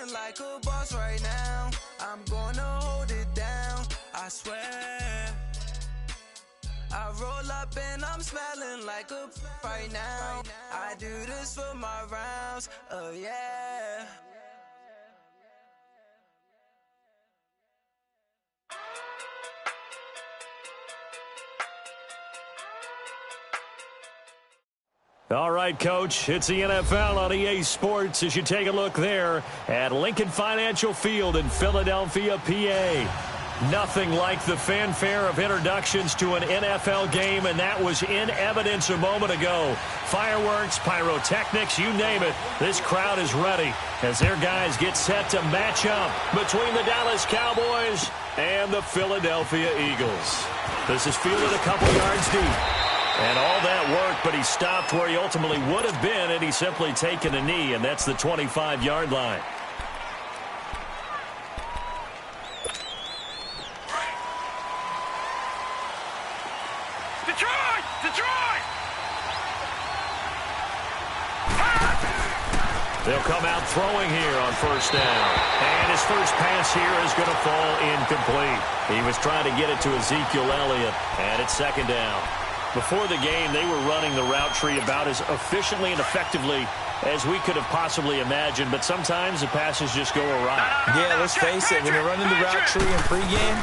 smelling like a boss right now. I'm gonna hold it down, I swear. I roll up and I'm smelling like a right now. I do this for my rounds, oh yeah. All right, Coach, it's the NFL on EA Sports as you take a look there at Lincoln Financial Field in Philadelphia, PA. Nothing like the fanfare of introductions to an NFL game, and that was in evidence a moment ago. Fireworks, pyrotechnics, you name it. This crowd is ready as their guys get set to match up between the Dallas Cowboys and the Philadelphia Eagles. This is fielded a couple yards deep. And all that work, but he stopped where he ultimately would have been, and he's simply taken a knee, and that's the 25-yard line. Detroit! Detroit! They'll come out throwing here on first down. And his first pass here is going to fall incomplete. He was trying to get it to Ezekiel Elliott, and it's second down. Before the game, they were running the route tree about as efficiently and effectively as we could have possibly imagined, but sometimes the passes just go awry. Yeah, let's face it, when you're running the route tree in pregame,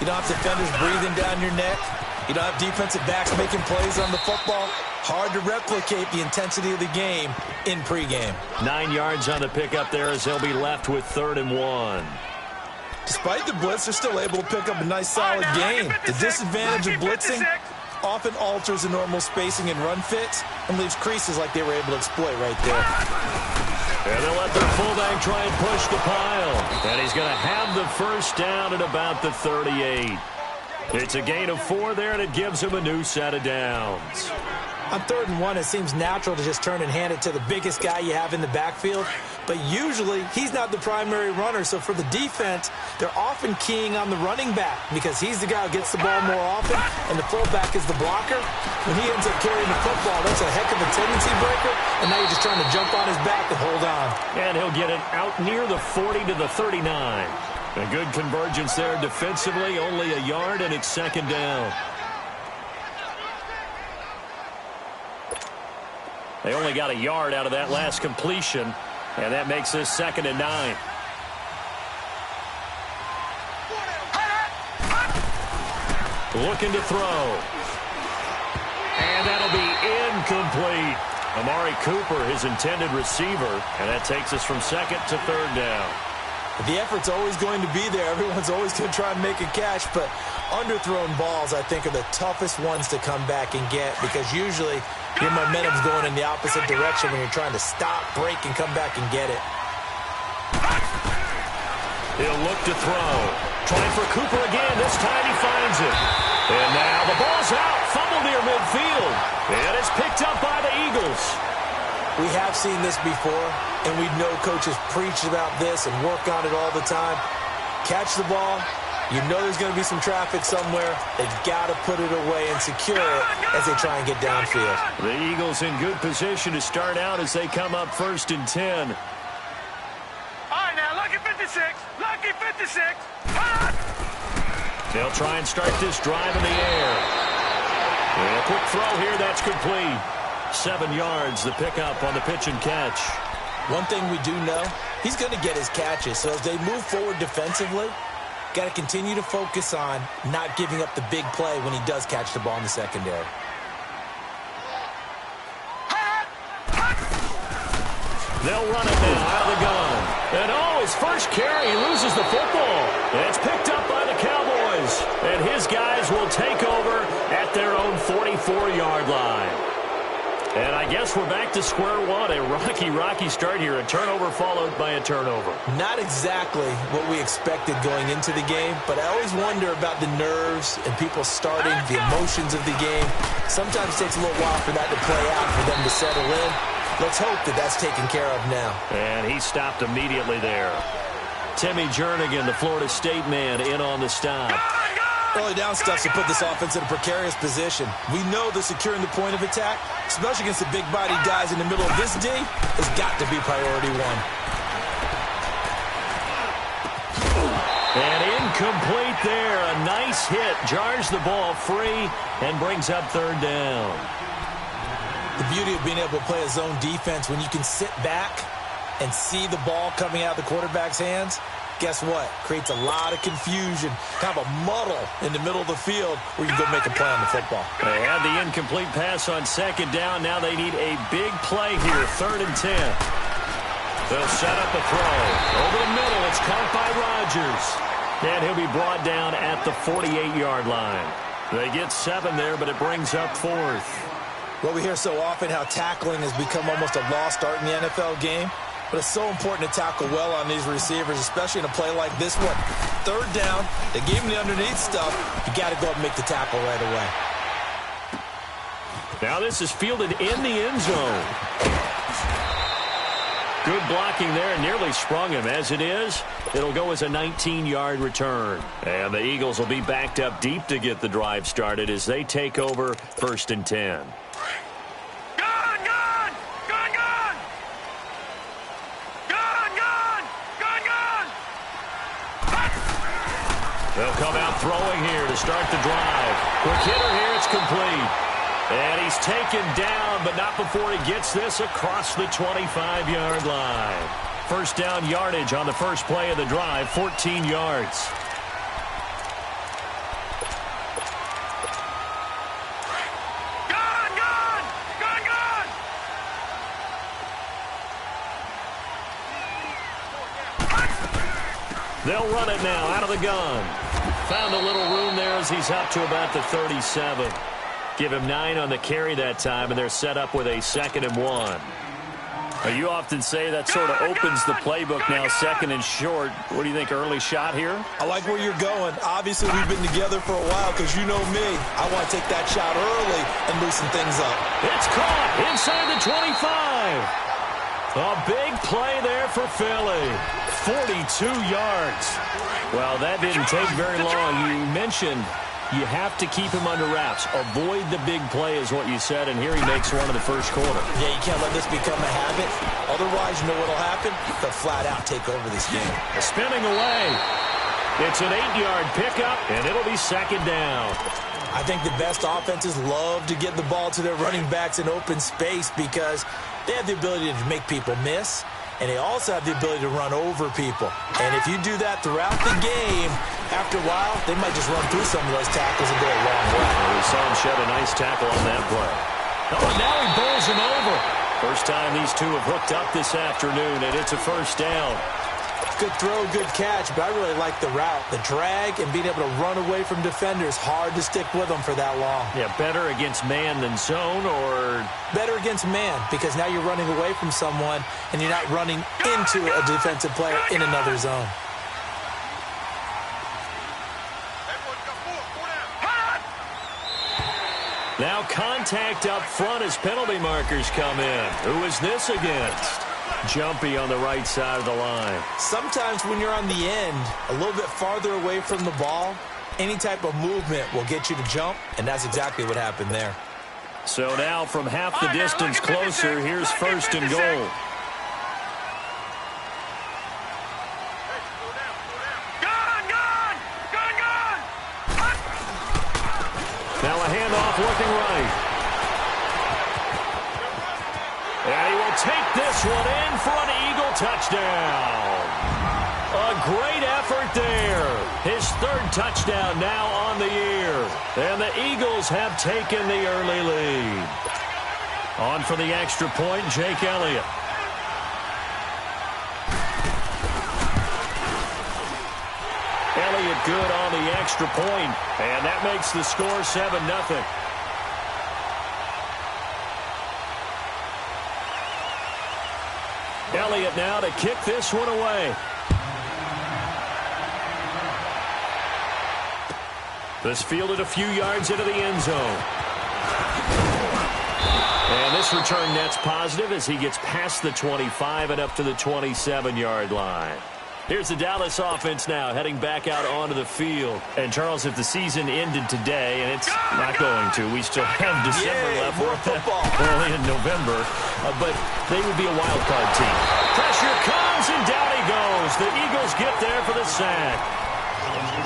you don't have defenders breathing down your neck. You don't have defensive backs making plays on the football. Hard to replicate the intensity of the game in pregame. 9 yards on the pickup there as they'll be left with 3rd and 1. Despite the blitz, they're still able to pick up a nice solid gain. The disadvantage of blitzing often alters the normal spacing and run fits and leaves creases like they were able to exploit right there. And they'll let their fullback try and push the pile. And he's going to have the first down at about the 38. It's a gain of 4 there, and it gives him a new set of downs. On 3rd and 1, it seems natural to just turn and hand it to the biggest guy you have in the backfield. But usually, he's not the primary runner. So for the defense, they're often keying on the running back because he's the guy who gets the ball more often, and the fullback is the blocker. When he ends up carrying the football, that's a heck of a tendency breaker, and now you're just trying to jump on his back and hold on. And he'll get it out near the 40 to the 39. A good convergence there defensively, only a yard, and it's 2nd down. They only got a yard out of that last completion, and that makes this 2nd and 9. Looking to throw. And that'll be incomplete. Amari Cooper, his intended receiver, and that takes us from 2nd to 3rd down. The effort's always going to be there. Everyone's always going to try and make a catch, but underthrown balls, I think, are the toughest ones to come back and get because usually your momentum's going in the opposite direction when you're trying to stop, break, and come back and get it. He'll look to throw. Trying for Cooper again. This time he finds it. And now the ball's out. Fumble near midfield. And it's picked up by the Eagles. We have seen this before, and we know coaches preach about this and work on it all the time. Catch the ball. You know there's going to be some traffic somewhere. They've got to put it away and secure it as they try and get downfield. The Eagles in good position to start out as they come up 1st and 10. All right, now, lucky 56. Lucky 56. They'll try and start this drive in the air. And a quick throw here. That's complete. 7 yards, the pickup on the pitch and catch. One thing we do know, he's going to get his catches. So as they move forward defensively, got to continue to focus on not giving up the big play when he does catch the ball in the secondary. They'll run it now out of the gun. And his first carry, he loses the football. And it's picked up by the Cowboys. And his guys will take over at their own 44-yard line. And I guess we're back to square one. A rocky start here. A turnover followed by a turnover. Not exactly what we expected going into the game, but I always wonder about the nerves and people starting, the emotions of the game. Sometimes it takes a little while for that to play out, for them to settle in. Let's hope that that's taken care of now. And he stopped immediately there. Timmy Jernigan, the Florida State man, in on the stop. Early down stuff to put this offense in a precarious position. We know that securing the point of attack, especially against the big-bodied guys in the middle of this D, has got to be priority one. Complete there. A nice hit. Jars the ball free and brings up third down. The beauty of being able to play a zone defense when you can sit back and see the ball coming out of the quarterback's hands, guess what? Creates a lot of confusion, kind of a muddle in the middle of the field where you can go make a play on the football. They had the incomplete pass on second down. Now they need a big play here, 3rd and 10. They'll set up a throw. Over the middle, it's caught by Rodgers. And he'll be brought down at the 48-yard line. They get 7 there, but it brings up 4th. Well, we hear so often how tackling has become almost a lost art in the NFL game. But it's so important to tackle well on these receivers, especially in a play like this one. 3rd down, they gave him the underneath stuff. You got to go up and make the tackle right away. Now this is fielded in the end zone. Good blocking there, nearly sprung him. As it is, it'll go as a 19-yard return. And the Eagles will be backed up deep to get the drive started as they take over 1st and 10. They'll come out throwing here to start the drive. Quick hitter here, it's complete. And he's taken down, but not before he gets this across the 25-yard line. First down yardage on the first play of the drive, 14 yards. They'll run it now out of the gun. Found a little room there as he's up to about the 37. Give him 9 on the carry that time, and they're set up with a 2nd and 1. You often say that sort of opens the playbook now, 2nd and short. What do you think, early shot here? I like where you're going. Obviously, we've been together for a while because you know me. I want to take that shot early and loosen things up. It's caught inside the 25. A big play there for Philly. 42 yards. Well, that didn't take very long. You mentioned you have to keep him under wraps. Avoid the big play is what you said, and here he makes one in the first quarter. Yeah, you can't let this become a habit. Otherwise, you know what will happen? They'll flat out take over this game. Spinning away. It's an 8-yard pickup, and it'll be 2nd down. I think the best offenses love to get the ball to their running backs in open space because they have the ability to make people miss, and they also have the ability to run over people. And if you do that throughout the game, after a while, they might just run through some of those tackles and go a long way. We saw him shed a nice tackle on that play. Oh, and now he bowls him over. First time these two have hooked up this afternoon, and it's a first down. Good throw, good catch, but I really like the route. The drag and being able to run away from defenders, hard to stick with them for that long. Yeah, better against man than zone, or? Better against man, because now you're running away from someone and you're not running into a defensive player in another zone. Now contact up front as penalty markers come in. Who is this against? Jumpy on the right side of the line. Sometimes when you're on the end, a little bit farther away from the ball, any type of movement will get you to jump, and that's exactly what happened there. So now from half the distance closer, here's 1st and goal. Now a handoff looking right. And he will take this one in for an Eagle touchdown. A great effort there. His 3rd touchdown now on the year. And the Eagles have taken the early lead. On for the extra point, Jake Elliott. Elliott good on the extra point, and that makes the score 7-0. Elliott now to kick this one away. This fielded a few yards into the end zone. And this return net's positive as he gets past the 25 and up to the 27-yard line. Here's the Dallas offense now heading back out onto the field. And, Charles, if the season ended today, and it's not going to, we still have December left. More football. Early in November. But they would be a wild card team. Pressure comes, and down he goes. The Eagles get there for the sack.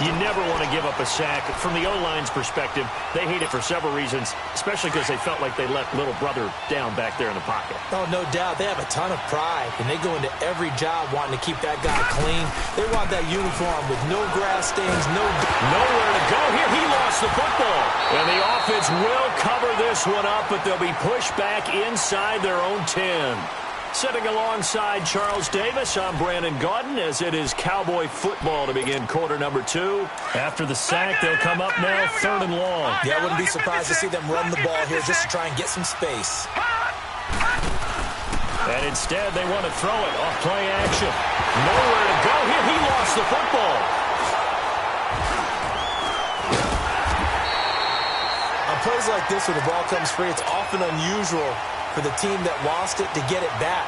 You never want to give up a sack. From the O-line's perspective, they hate it for several reasons, especially because they felt like they let little brother down back there in the pocket. Oh, no doubt. They have a ton of pride, and they go into every job wanting to keep that guy clean. They want that uniform with no grass stains, nowhere to go here. He lost the football. And the offense will cover this one up, but they'll be pushed back inside their own 10. Sitting alongside Charles Davis, I'm Brandon Gaudin, as it is Cowboy football to begin quarter number 2. After the sack, they'll come up now 3rd and long. Yeah, I wouldn't be surprised to see them run the ball here just to try and get some space. And instead, they want to throw it off play action. Nowhere to go here. He lost the football. On plays like this where the ball comes free, it's often unusual for the team that lost it to get it back,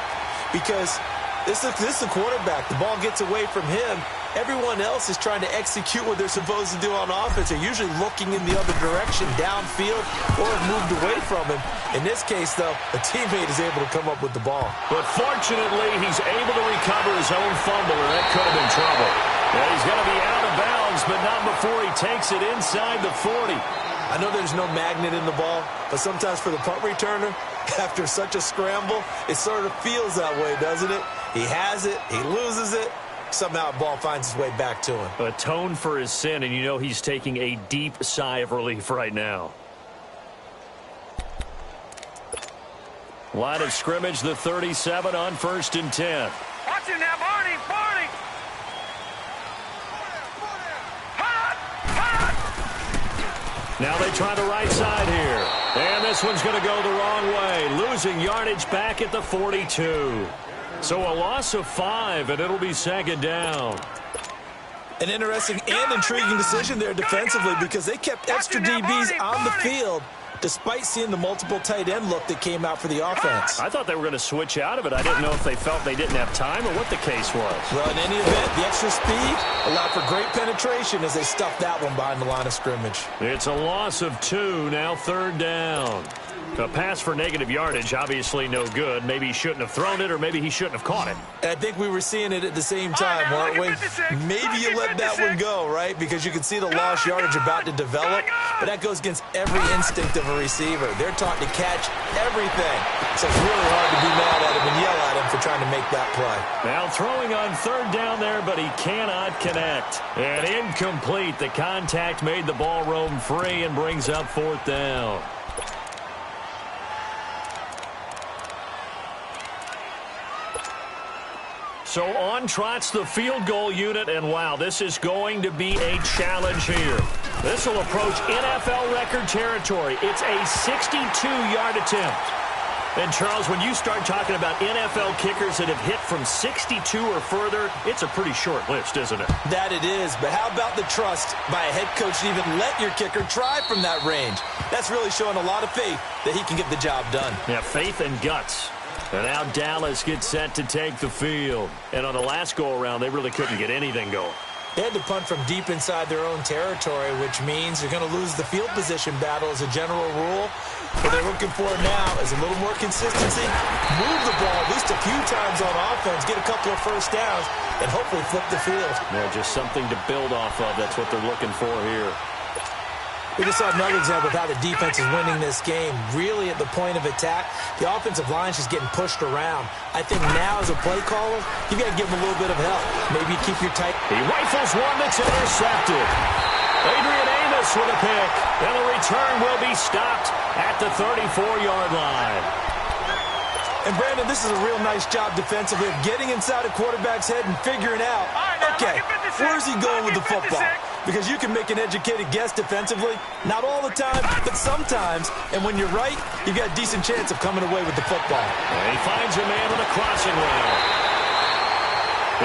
because this is the quarterback. The ball gets away from him. Everyone else is trying to execute what they're supposed to do on offense. They're usually looking in the other direction, downfield, or have moved away from him. In this case, though, a teammate is able to come up with the ball. But fortunately, he's able to recover his own fumble, and that could have been trouble. Yeah, he's going to be out of bounds, but not before he takes it inside the 40. I know there's no magnet in the ball, but sometimes for the punt returner, after such a scramble, it sort of feels that way, doesn't it? He has it, he loses it, somehow the ball finds its way back to him. Atone for his sin, and you know he's taking a deep sigh of relief right now. Line of scrimmage, the 37 on 1st and 10. Watch him now, Barney, Barney! Now they try the right side here. And this one's going to go the wrong way. Losing yardage back at the 42. So a loss of 5, and it'll be 2nd down. An interesting and intriguing decision there defensively, because they kept extra DBs on the field despite seeing the multiple tight end look that came out for the offense. I thought they were going to switch out of it. I didn't know if they felt they didn't have time or what the case was. Well, in any event, the extra speed allowed for great penetration as they stuffed that one behind the line of scrimmage. It's a loss of 2, now 3rd down. A pass for negative yardage, obviously no good. Maybe he shouldn't have thrown it, or maybe he shouldn't have caught it. And I think we were seeing it at the same time, weren't we? Maybe you let that one go, right? Because you can see the lost yardage about to develop, but that goes against every instinct of a receiver. They're taught to catch everything. So it's really hard to be mad at him and yell at him for trying to make that play. Now throwing on 3rd down there, but he cannot connect. And incomplete. The contact made the ball roam free and brings up 4th down. So on trots the field goal unit, and wow, this is going to be a challenge here. This will approach NFL record territory. It's a 62-yard attempt. And, Charles, when you start talking about NFL kickers that have hit from 62 or further, it's a pretty short list, isn't it? That it is, but how about the trust by a head coach to even let your kicker try from that range? That's really showing a lot of faith that he can get the job done. Yeah, faith and guts. And now Dallas gets set to take the field. And on the last go-around, they really couldn't get anything going. They had to punt from deep inside their own territory, which means they're going to lose the field position battle as a general rule. What they're looking for now is a little more consistency, move the ball at least a few times on offense, get a couple of first downs, and hopefully flip the field. Yeah, just something to build off of. That's what they're looking for here. We just saw another example of how the defense is winning this game. Really at the point of attack, the offensive line is just getting pushed around. I think now as a play caller, you got to give them a little bit of help. Maybe keep your tight. He rifles one that's intercepted. Adrian Amos with a pick. And the return will be stopped at the 34-yard line. And, Brandon, this is a real nice job defensively of getting inside a quarterback's head and figuring out, okay, where's he going with the football? Because you can make an educated guess defensively. Not all the time, but sometimes. And when you're right, you've got a decent chance of coming away with the football. And he finds a man with a crossing route.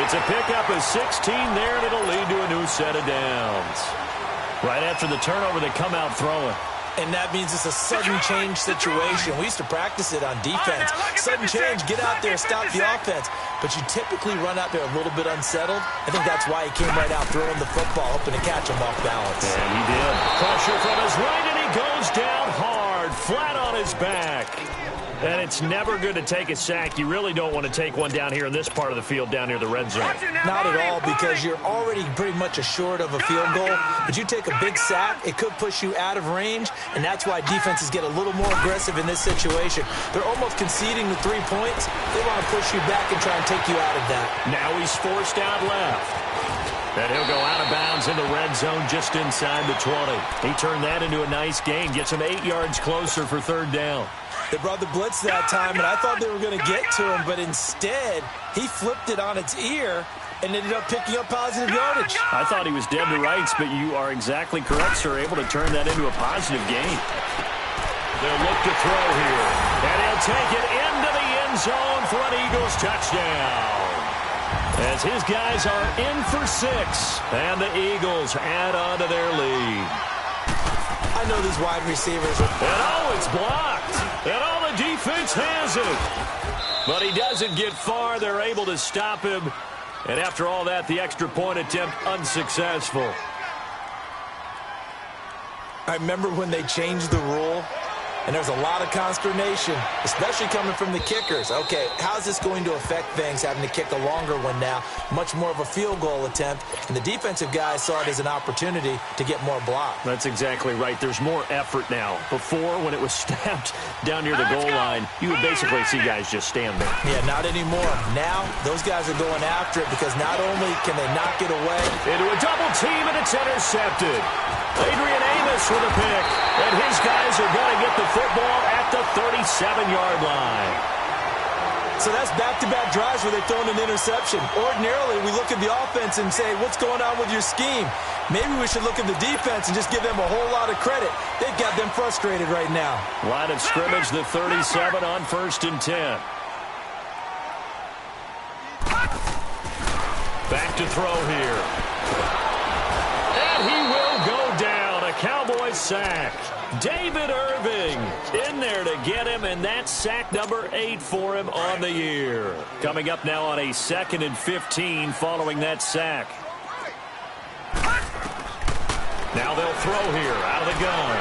It's a pickup of 16 there, and it'll lead to a new set of downs. Right after the turnover, they come out throwing. And that means it's a sudden change situation. We used to practice it on defense. Sudden change, get out there, stop the offense. But you typically run out there a little bit unsettled. I think that's why he came right out throwing the football, hoping to catch him off balance. And he did. Pressure from his right, and he goes down hard, flat on his back. And it's never good to take a sack. You really don't want to take one down here in this part of the field, down near the red zone. Not at all, because you're already pretty much assured of a field goal. But you take a big sack, it could push you out of range, and that's why defenses get a little more aggressive in this situation. They're almost conceding the 3 points. They want to push you back and try and take you out of that. Now he's forced out left. And he'll go out of bounds in the red zone just inside the 20. He turned that into a nice gain, gets him 8 yards closer for third down. They brought the blitz that time, and I thought they were going to get to him, but instead, he flipped it on its ear and ended up picking up positive yardage. I thought he was dead to rights, but you are exactly correct, sir. Able to turn that into a positive gain. They'll look to throw here, and he'll take it into the end zone for an Eagles touchdown. As his guys are in for 6, and the Eagles add on to their lead. I know these wide receivers are... And it's blocked. And all the defense has it. But he doesn't get far. They're able to stop him. And after all that, the extra point attempt unsuccessful. I remember when they changed the rule, and there's a lot of consternation, especially coming from the kickers. Okay, how's this going to affect things, having to kick a longer one now? Much more of a field goal attempt. And the defensive guys saw it as an opportunity to get more block. That's exactly right. There's more effort now. Before, when it was snapped down near the goal line, you would basically see guys just stand there. Yeah, not anymore. Now, those guys are going after it because not only can they knock it away. Into a double team, and it's intercepted. Adrian Amos with a pick, and his guys are going to get the football at the 37-yard line. So that's back-to-back drives where they've thrown an interception. Ordinarily, we look at the offense and say, what's going on with your scheme? Maybe we should look at the defense and just give them a whole lot of credit. They've got them frustrated right now. Line of scrimmage, the 37 on 1st and 10. Back to throw here. And he will go down. A Cowboys sack. David Irving in there to get him, and that's sack number 8 for him on the year. Coming up now on a 2nd and 15 following that sack. Now they'll throw here out of the gun.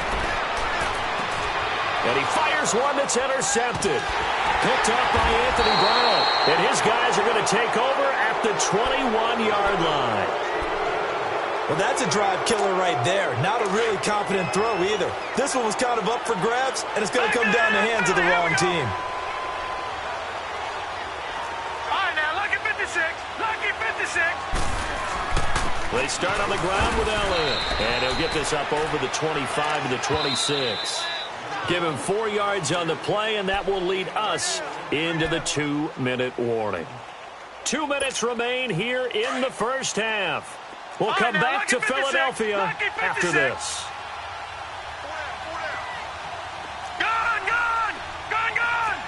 And he fires one that's intercepted. Picked up by Anthony Brown. And his guys are going to take over at the 21-yard line. Well, that's a drive killer right there. Not a really competent throw either. This one was kind of up for grabs, and it's going to come down the hands of the wrong team. All right, now, lucky 56. Lucky 56. They start on the ground with Elliott. And he'll get this up over the 25 to the 26. Give him 4 yards on the play, and that will lead us into the 2-minute warning. 2 minutes remain here in the first half. We'll come back to Philadelphia after this. Gone, gone, gone, gone.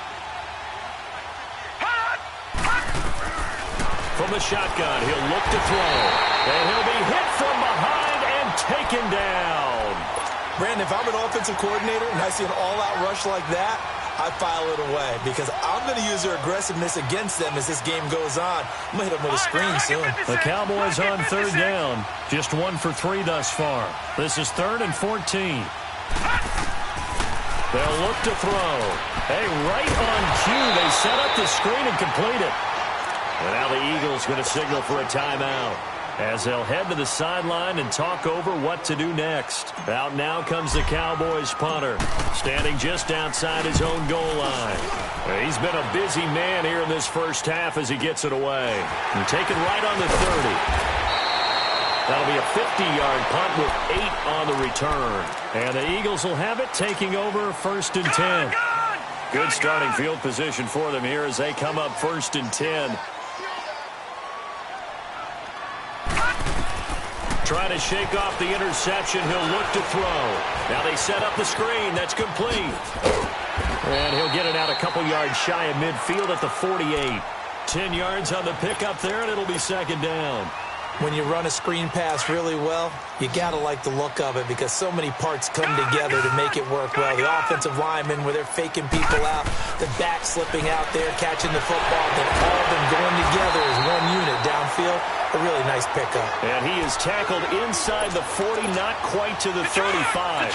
Hot, hot. From the shotgun, he'll look to throw. And he'll be hit from behind and taken down. Brandon, if I'm an offensive coordinator and I see an all-out rush like that, I file it away because I'm going to use their aggressiveness against them as this game goes on. I'm going to hit them with a screen soon. The Cowboys on 3rd down. Just 1 for 3 thus far. This is 3rd and 14. They'll look to throw. Hey, right on cue. They set up the screen and complete it. And now the Eagles going to signal for a timeout as they'll head to the sideline and talk over what to do next. Out now comes the Cowboys punter, standing just outside his own goal line. He's been a busy man here in this first half as he gets it away. And taken right on the 30. That'll be a 50-yard punt with 8 on the return. And the Eagles will have it, taking over 1st and 10. Good starting field position for them here as they come up 1st and 10. Trying to shake off the interception. He'll look to throw. Now they set up the screen. That's complete. And he'll get it out a couple yards shy of midfield at the 48. 10 yards on the pickup there, and it'll be 2nd down. When you run a screen pass really well, you got to like the look of it because so many parts come together to make it work well. The offensive linemen, where they're faking people out, the back slipping out there, catching the football, they've all been going together as one unit downfield. A really nice pickup. And he is tackled inside the 40, not quite to the 35.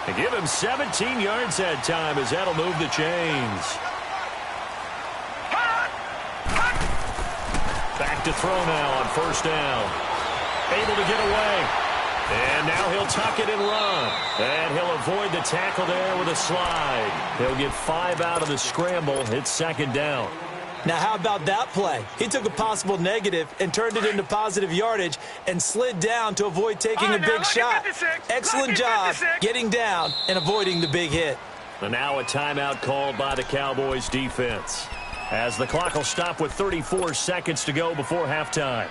And give him 17 yards that time as that'll move the chains. Back to throw now on first down. Able to get away. And now he'll tuck it and run. And he'll avoid the tackle there with a slide. He'll get 5 out of the scramble. It's second down. Now, how about that play? He took a possible negative and turned it into positive yardage and slid down to avoid taking a big shot. Excellent job getting down and avoiding the big hit. And now a timeout called by the Cowboys defense, as the clock will stop with 34 seconds to go before halftime.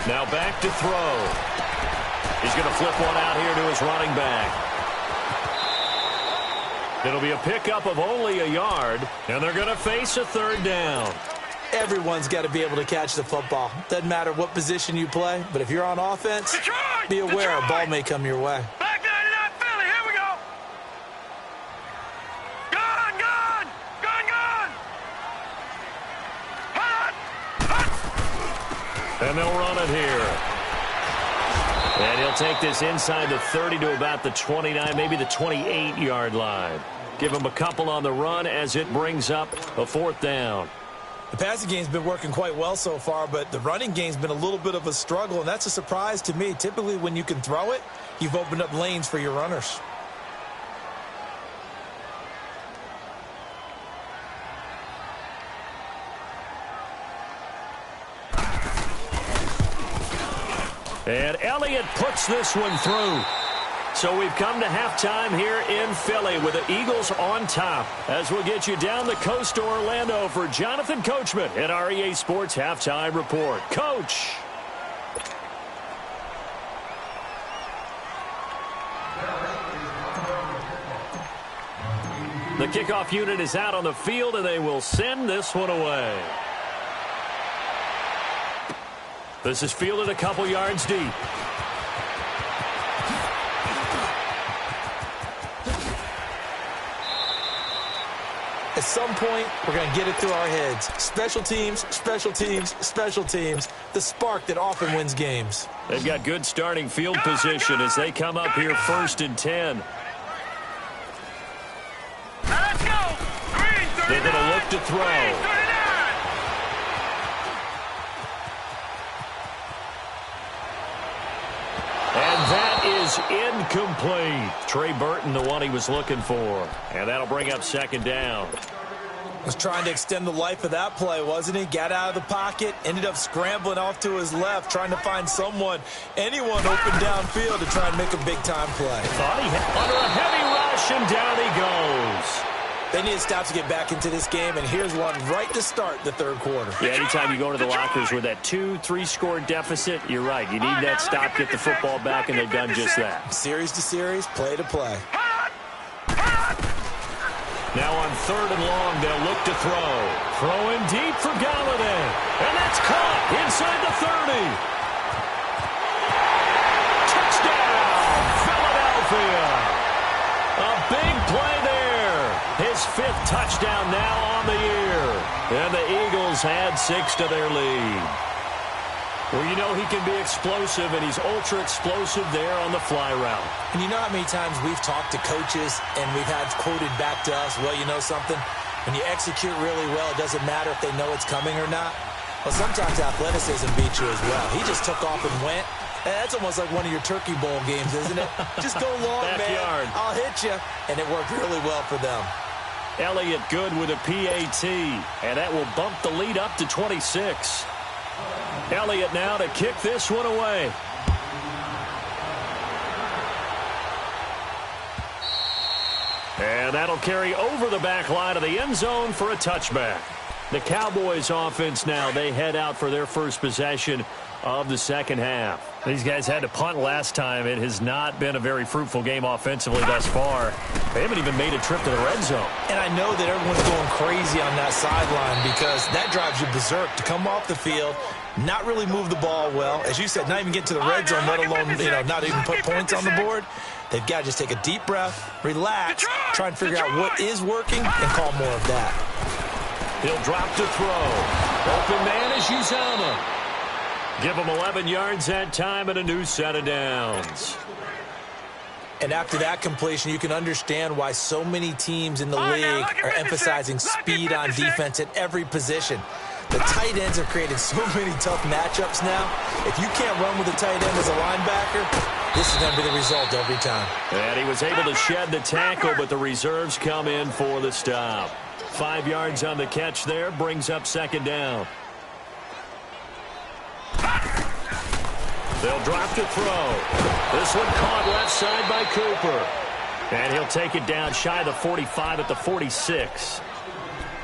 Now back to throw. He's going to flip one out here to his running back. It'll be a pickup of only a yard, and they're going to face a third down. Everyone's got to be able to catch the football. Doesn't matter what position you play, but if you're on offense, be aware a ball may come your way. Back 99 Philly, here we go. Gone, gone, gone, gone. Hot, hot. And they'll run it here. And he'll take this inside the 30 to about the 29, maybe the 28-yard line. Give him a couple on the run as it brings up a fourth down. The passing game's been working quite well so far, but the running game's been a little bit of a struggle, and that's a surprise to me. Typically, when you can throw it, you've opened up lanes for your runners. And Elliott puts this one through. So we've come to halftime here in Philly with the Eagles on top, as we'll get you down the coast to Orlando for Jonathan Coachman at our EA Sports Halftime Report. Coach. The kickoff unit is out on the field, and they will send this one away. This is fielded a couple yards deep. At some point, we're going to get it through our heads. Special teams, special teams, special teams. The spark that often wins games. They've got good starting field position as they come up here 1st and 10. Let's go. Green 39. They're going to look to throw. Green 39. And that is incomplete. Trey Burton, the one he was looking for. And that'll bring up second down. Was trying to extend the life of that play, wasn't he? Got out of the pocket, ended up scrambling off to his left, trying to find anyone open downfield to try and make a big-time play. Thought he had under a heavy rush, and down he goes. They need to stop to get back into this game, and here's one right to start the third quarter. Yeah, anytime you go to the lockers with that 2-3 score deficit, you're right. You need that stop, get the football back, and they've done just that. Series to series, play to play. Now on 3rd and long, they'll look to throw. Throwing deep for Galladay. And that's caught inside the 30. Touchdown, Philadelphia. A big play there. His 5th touchdown now on the year. And the Eagles add 6 to their lead. Well, you know he can be explosive, and he's ultra-explosive there on the fly route. And you know how many times we've talked to coaches and we've had quoted back to us, well, you know something? When you execute really well, it doesn't matter if they know it's coming or not. Well, sometimes athleticism beats you as well. He just took off and went. That's almost like one of your Turkey Bowl games, isn't it? Just go long, Backyard. man. I'll hit you. And it worked really well for them. Elliott good with a PAT, and that will bump the lead up to 26. Elliott now to kick this one away. And that'll carry over the back line of the end zone for a touchback. The Cowboys offense now, they head out for their first possession of the second half. These guys had to punt last time. It has not been a very fruitful game offensively thus far. They haven't even made a trip to the red zone. And I know that everyone's going crazy on that sideline because that drives you berserk to come off the field, not really move the ball well. As you said, not even get to the red zone, let alone, not even put points on the board. They've got to just take a deep breath, relax, try and figure out what is working, and call more of that. He'll drop to throw. Open man is Uzomah. Give him 11 yards that time and a new set of downs. And after that completion, you can understand why so many teams in the league are emphasizing speed on defense at every position. The tight ends have created so many tough matchups now. If you can't run with a tight end as a linebacker, this is going to be the result every time. And he was able to shed the tackle, but the reserves come in for the stop. 5 yards on the catch there, brings up second down. They'll drop to throw. This one caught left side by Cooper. And he'll take it down shy of the 45 at the 46.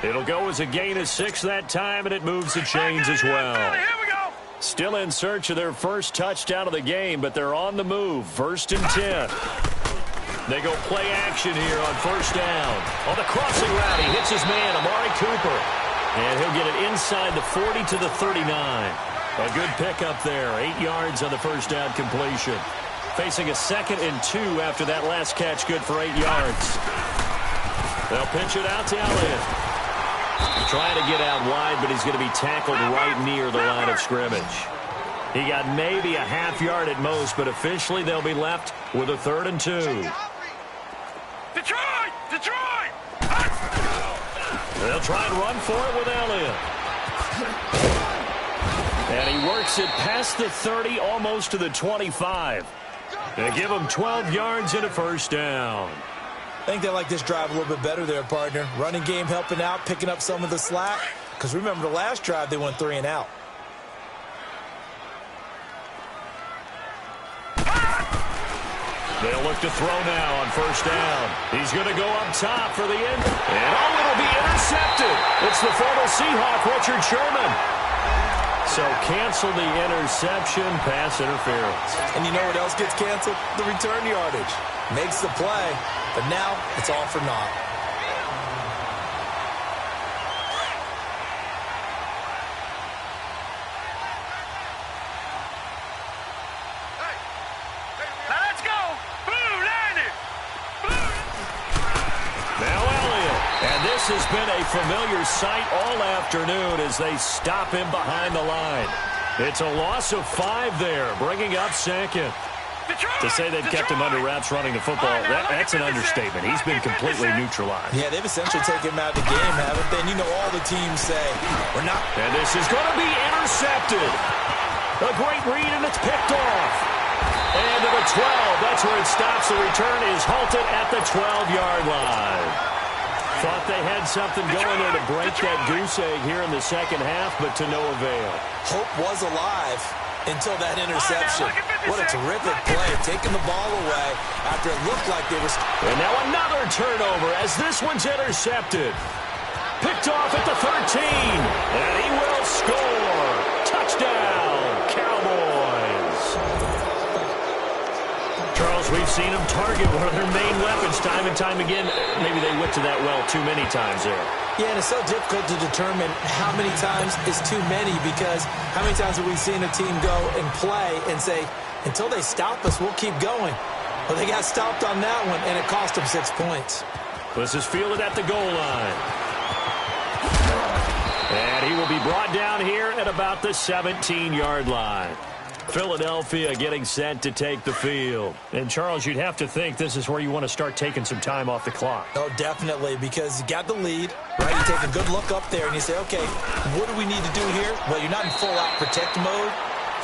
It'll go as a gain of 6 that time, and it moves the chains as well. Here we go. Still in search of their first touchdown of the game, but they're on the move. 1st and 10. They go play action here on first down. On the crossing route, he hits his man, Amari Cooper. And he'll get it inside the 40 to the 39. A good pickup there. 8 yards on the first down completion. Facing a 2nd and 2 after that last catch, good for 8 yards. They'll pitch it out to Elliott. Trying to get out wide, but he's going to be tackled right near the line of scrimmage. He got maybe a half yard at most, but officially they'll be left with a 3rd and 2. Detroit! Detroit! They'll try and run for it with Elliott. And he works it past the 30, almost to the 25. They give him 12 yards and a first down. I think they like this drive a little bit better there, partner. Running game helping out, picking up some of the slack. Because remember, the last drive, they went 3 and out. They'll look to throw now on first down. He's going to go up top for the end. And it'll be intercepted. It's the former Seahawk, Richard Sherman. So cancel the interception, pass interference. And you know what else gets canceled? The return yardage. Makes the play, but now it's all for naught. Now let's go. Blue, line it. Blue. Now Elliott. And this has been a familiar sight all afternoon as they stop him behind the line. It's a loss of 5 there, bringing up 2nd. To say they've kept him under wraps running the football, that's an understatement. He's been completely neutralized. Yeah, they've essentially taken him out of the game, haven't they? And you know all the teams say, we're not. And this is going to be intercepted. A great read, and it's picked off. And to the 12, that's where it stops. The return is halted at the 12-yard line. Thought they had something going there to break that goose egg here in the second half, but to no avail. Hope was alive until that interception. What a terrific play, taking the ball away after it looked like they were. And now another turnover as this one's intercepted. Picked off at the 13, and he will score. Touchdown, Cowboys. Charles, we've seen them target one of their main weapons time and time again. Maybe they went to that well too many times there. Yeah, and it's so difficult to determine how many times is too many because how many times have we seen a team go and play and say, until they stop us, we'll keep going. Well, they got stopped on that one, and it cost them 6 points. This is fielded at the goal line. And he will be brought down here at about the 17-yard line. Philadelphia getting set to take the field. And, Charles, you'd have to think this is where you want to start taking some time off the clock. Oh, definitely, because you got the lead, right? You take a good look up there and you say, okay, what do we need to do here? Well, you're not in full-out protect mode.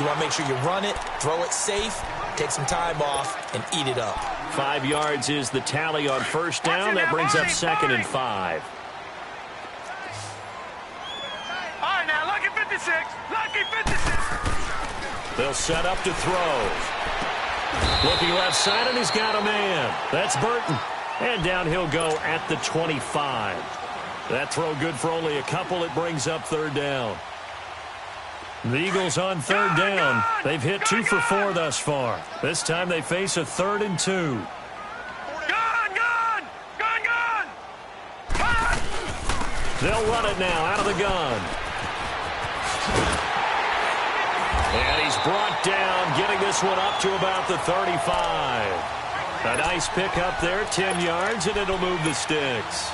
You want to make sure you run it, throw it safe, take some time off, and eat it up. 5 yards is the tally on first down. That brings up 2nd and 5. All right, now, lucky 56. Lucky 56. They'll set up to throw. Looking left side, and he's got a man. That's Burton. And down he'll go at the 25. That throw good for only a couple. It brings up third down. The Eagles on third down. They've hit 2 for 4 thus far. This time they face a 3rd and 2. They'll run it now out of the gun. And he's brought down, getting this one up to about the 35. A nice pickup there, 10 yards, and it'll move the sticks.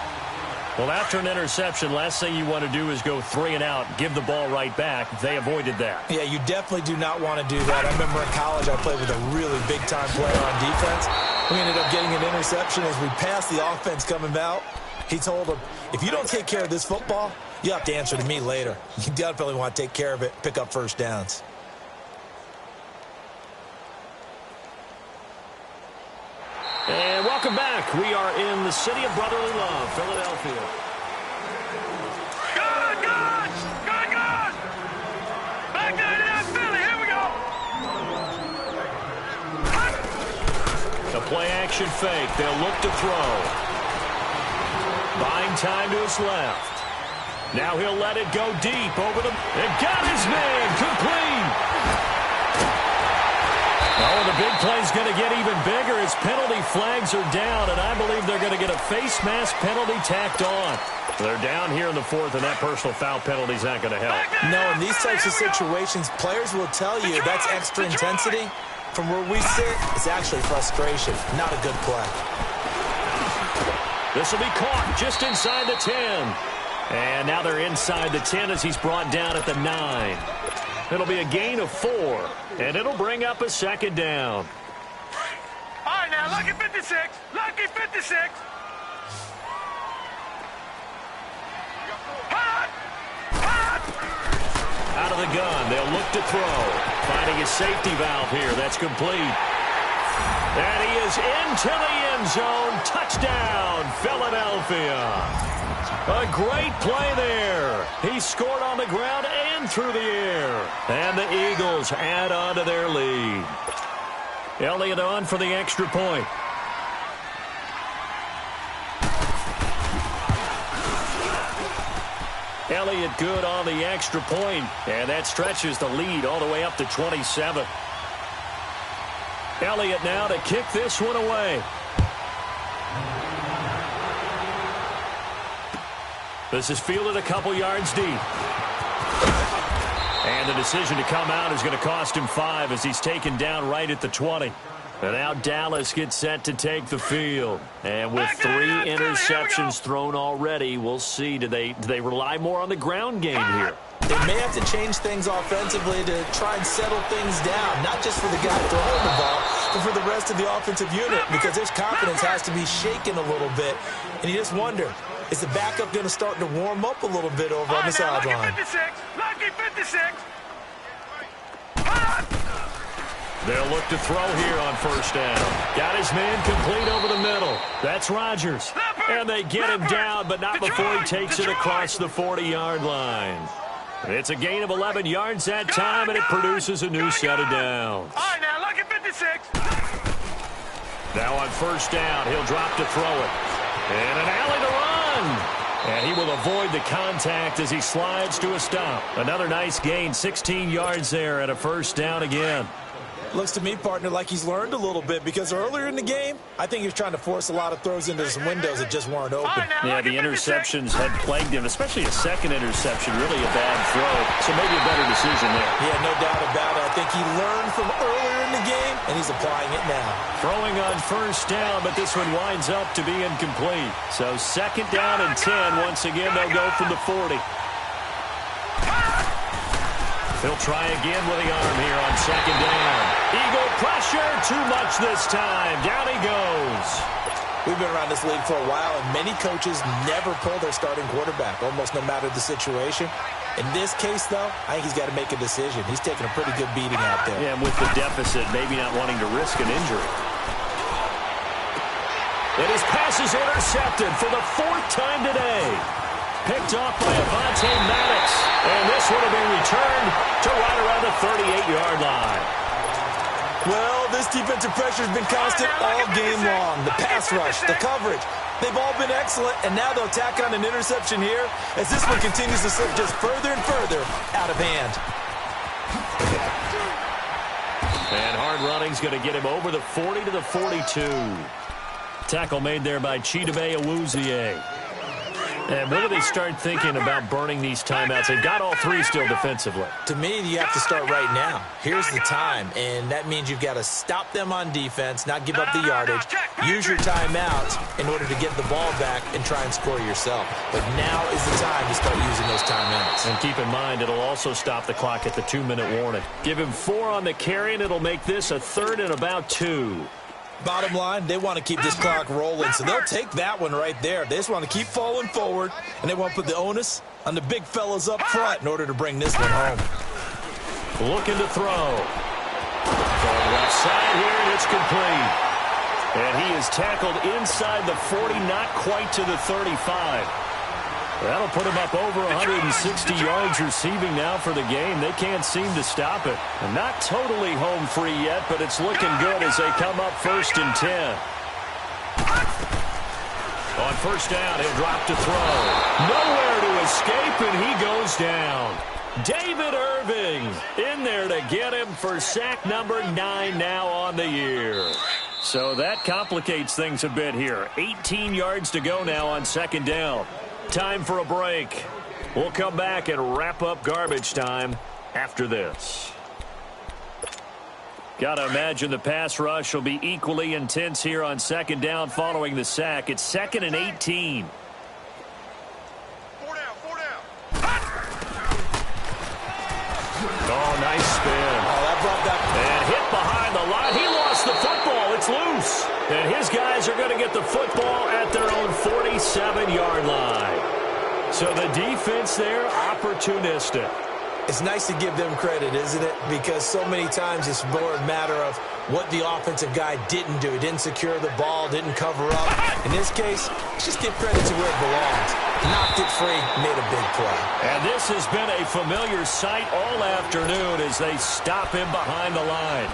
Well, after an interception, last thing you want to do is go 3 and out, give the ball right back. They avoided that. Yeah, you definitely do not want to do that. I remember in college I played with a really big-time player on defense. We ended up getting an interception as we passed the offense coming out. He told him, if you don't take care of this football, you have to answer to me later. You definitely want to take care of it, pick up first downs. And welcome back. We are in the city of brotherly love, Philadelphia. Good! Back down to Philly. Here we go. A play-action fake. They'll look to throw. Buying time to his left. Now he'll let it go deep over the... And got his man complete. Oh, the big play's going to get even bigger as penalty flags are down, and I believe they're going to get a face mask penalty tacked on. They're down here in the 4th, and that personal foul penalty's not going to help. No, in these types of situations, players will tell you that's extra intensity. From where we sit, it's actually frustration, not a good play. This will be caught just inside the 10. And now they're inside the 10 as he's brought down at the 9. It'll be a gain of 4, and it'll bring up a 2nd down. All right, now, lucky 56. Lucky 56. Out of the gun, they'll look to throw. Finding his safety valve here. That's complete. And he is into the end zone. Touchdown, Philadelphia. A great play there. He scored on the ground and through the air. And the Eagles add on to their lead. Elliott on for the extra point. Elliott good on the extra point, and that stretches the lead all the way up to 27. Elliott now to kick this one away. This is fielded a couple yards deep. And the decision to come out is going to cost him 5 as he's taken down right at the 20. And now Dallas gets set to take the field. And with 3 interceptions thrown already, we'll see. Do they rely more on the ground game here? They may have to change things offensively to try and settle things down, not just for the guy throwing the ball, but for the rest of the offensive unit, because his confidence has to be shaken a little bit. And you just wonder, is the backup going to start to warm up a little bit over on the sideline? Lucky 56. They'll look to throw here on first down. Got his man complete over the middle. That's Rodgers. And they get him down, but not before he takes it across the 40-yard line. It's a gain of 11 yards that time, and it produces a new set of downs. All right, now, lucky 56. Now on first down, he'll drop to throw it. And an alley to run. And he will avoid the contact as he slides to a stop. Another nice gain, 16 yards there at a first down again. Looks to me, partner, like he's learned a little bit, because earlier in the game, I think he was trying to force a lot of throws into some windows that just weren't open. Yeah, the interceptions had plagued him, especially a second interception, really a bad throw. So maybe a better decision there. Yeah, no doubt about it. I think he learned from earlier in the game, and he's applying it now. Throwing on first down, but this one winds up to be incomplete. So second down and 10. Once again, they'll go from the 40. He'll try again with the arm here on second down. Eagle pressure, too much this time. Down he goes. We've been around this league for a while, and many coaches never pull their starting quarterback, almost no matter the situation. In this case, though, I think he's got to make a decision. He's taking a pretty good beating out there. Yeah, and with the deficit, maybe not wanting to risk an injury. And his pass is intercepted for the 4th time today. Picked off by Avonte Maddox. And this one will be returned to right around the 38-yard line. Well, this defensive pressure has been constant all game long. The pass rush, the coverage, they've all been excellent, and now they'll tack on an interception here as this one continues to slip just further and further out of hand. And hard running's going to get him over the 40 to the 42. Tackle made there by Chidobe Awuzie. And when do they start thinking about burning these timeouts? They've got all three still defensively. To me, you have to start right now. Here's the time, and that means you've got to stop them on defense, not give up the yardage, use your timeouts in order to get the ball back and try and score yourself. But now is the time to start using those timeouts. And keep in mind, it'll also stop the clock at the 2-minute warning. Give him 4 on the carry, and it'll make this a 3rd and about 2. Bottom line, they want to keep this clock rolling, so they'll take that one right there. They just want to keep falling forward, and they want to put the onus on the big fellas up front in order to bring this one home. Looking to throw. Going left side here, and it's complete. And he is tackled inside the 40, not quite to the 35. That'll put him up over 160 yards receiving now for the game. They can't seem to stop it. And not totally home free yet, but it's looking good as they come up 1st and 10. On 1st down, he'll drop to throw. Nowhere to escape, and he goes down. David Irving in there to get him for sack number 9 now on the year. So that complicates things a bit here. 18 yards to go now on 2nd down. Time for a break. We'll come back and wrap up garbage time after this. Gotta imagine the pass rush will be equally intense here on 2nd down following the sack. It's 2nd and 18. 4 down, 4 down. Oh, nice spin. Oh, that brought that. And hit behind the line. He lost the football. It's loose. And his guys are going to get the football at their own 47-yard line. So the defense there, opportunistic. It's nice to give them credit, isn't it? Because so many times it's more a matter of what the offensive guy didn't do. He didn't secure the ball, didn't cover up. In this case, just give credit to where it belongs. Knocked it free, made a big play. And this has been a familiar sight all afternoon as they stop him behind the line.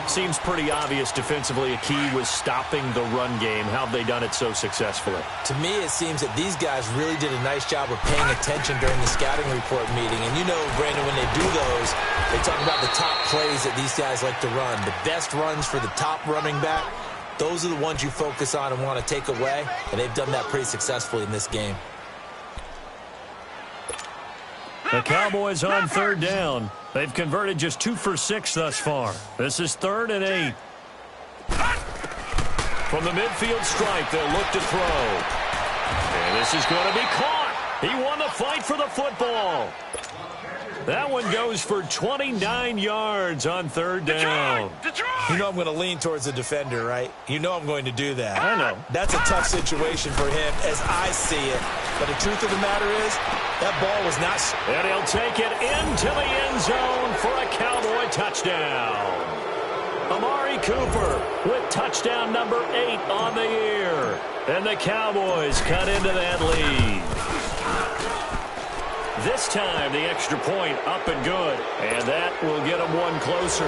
Seems pretty obvious defensively a key was stopping the run game. How have they done it so successfully? To me, it seems that these guys really did a nice job of paying attention during the scouting report meeting. And you know, Brandon, when they do those, they talk about the top plays that these guys like to run. The best runs for the top running back, those are the ones you focus on and want to take away. And they've done that pretty successfully in this game. The Cowboys on 3rd down. They've converted just 2 for 6 thus far. This is 3rd and 8. From the midfield stripe, they'll look to throw. And this is going to be caught. He won the fight for the football. That one goes for 29 yards on 3rd down. You know I'm going to lean towards the defender, right? You know I'm going to do that. I know. That's a tough situation for him as I see it. But the truth of the matter is, that ball was not... And he'll take it into the end zone for a Cowboy touchdown. Amari Cooper with touchdown number 8 on the year. And the Cowboys cut into that lead. This time, the extra point up and good. And that will get them one closer.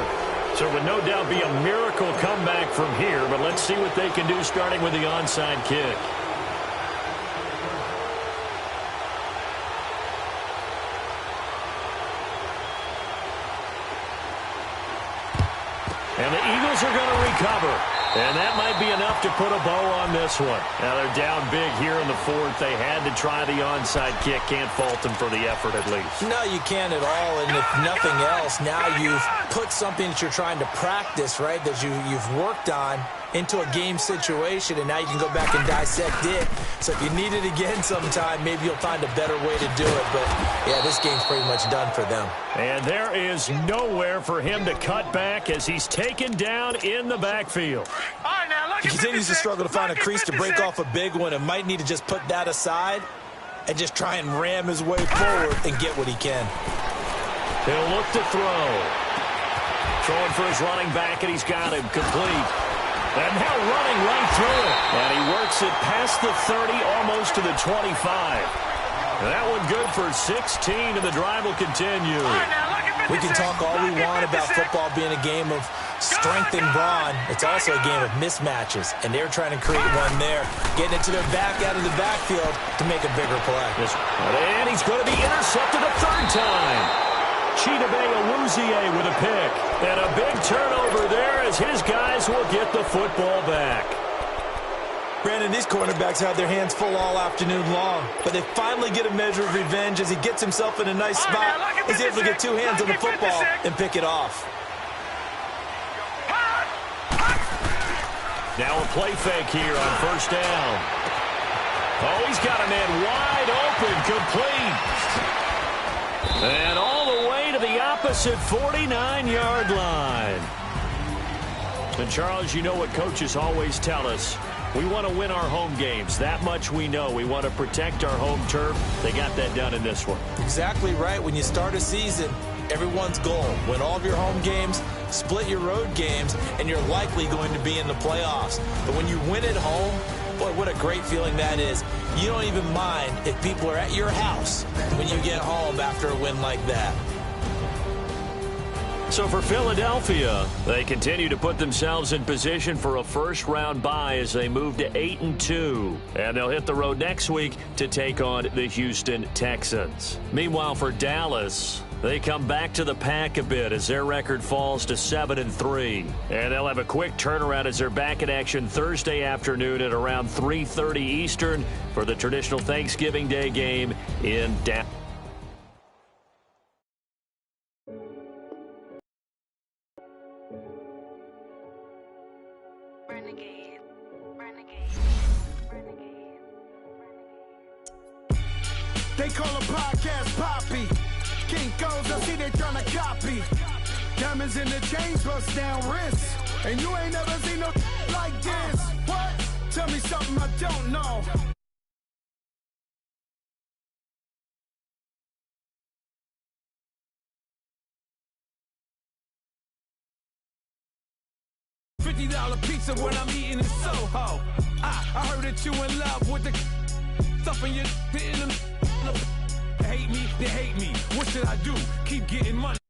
So it would no doubt be a miracle comeback from here. But let's see what they can do starting with the onside kick. And the Eagles are going to recover. And that might be enough to put a bow on this one. Now they're down big here in the 4th. They had to try the onside kick. Can't fault them for the effort at least. No, you can't at all. And if nothing else, now you've put something that you're trying to practice, right, that you've worked on into a game situation, and now you can go back and dissect it. So if you need it again sometime, maybe you'll find a better way to do it. But, yeah, this game's pretty much done for them. And there is nowhere for him to cut back as he's taken down in the backfield. All right, now, He continues to struggle to find a crease to break off a big one and might need to just put that aside and just try and ram his way forward and get what he can. He'll look to throw. Throwing for his running back, and he's got him complete. And now running right through it. And he works it past the 30, almost to the 25. That one good for 16, and the drive will continue. We can talk all we want about football being a game of strength and brawn. It's also a game of mismatches, and they're trying to create one there, getting it to their back out of the backfield to make a bigger play. And he's going to be intercepted a third time. Chidobe Awuzie with a pick. And a big turnover there as his guys will get the football back. Brandon, these cornerbacks had their hands full all afternoon long, but they finally get a measure of revenge as he gets himself in a nice spot. He's able to get two hands on the football and pick it off. Now a play fake here on first down. Oh, he's got a man wide open, complete. And all the way to the opposite 49-yard line. And Charles, you know what coaches always tell us. We want to win our home games. That much we know. We want to protect our home turf. They got that done in this one. Exactly right. When you start a season, everyone's goal, win all of your home games, split your road games, and you're likely going to be in the playoffs. But when you win at home, boy, what a great feeling that is. You don't even mind if people are at your house when you get home after a win like that. So for Philadelphia, they continue to put themselves in position for a first-round bye as they move to 8-2. And they'll hit the road next week to take on the Houston Texans. Meanwhile, for Dallas, they come back to the pack a bit as their record falls to 7-3. And they'll have a quick turnaround as they're back in action Thursday afternoon at around 3:30 Eastern for the traditional Thanksgiving Day game in Dallas. They call a podcast Poppy. Kinkos, I see they tryna copy. Diamonds in the chains, bust down wrists. And you ain't never seen no like this. What? Tell me something I don't know. $50 pizza when I'm eating in Soho. I heard that you in love with the stuff in your hate me, they hate me. What should I do? Keep getting money.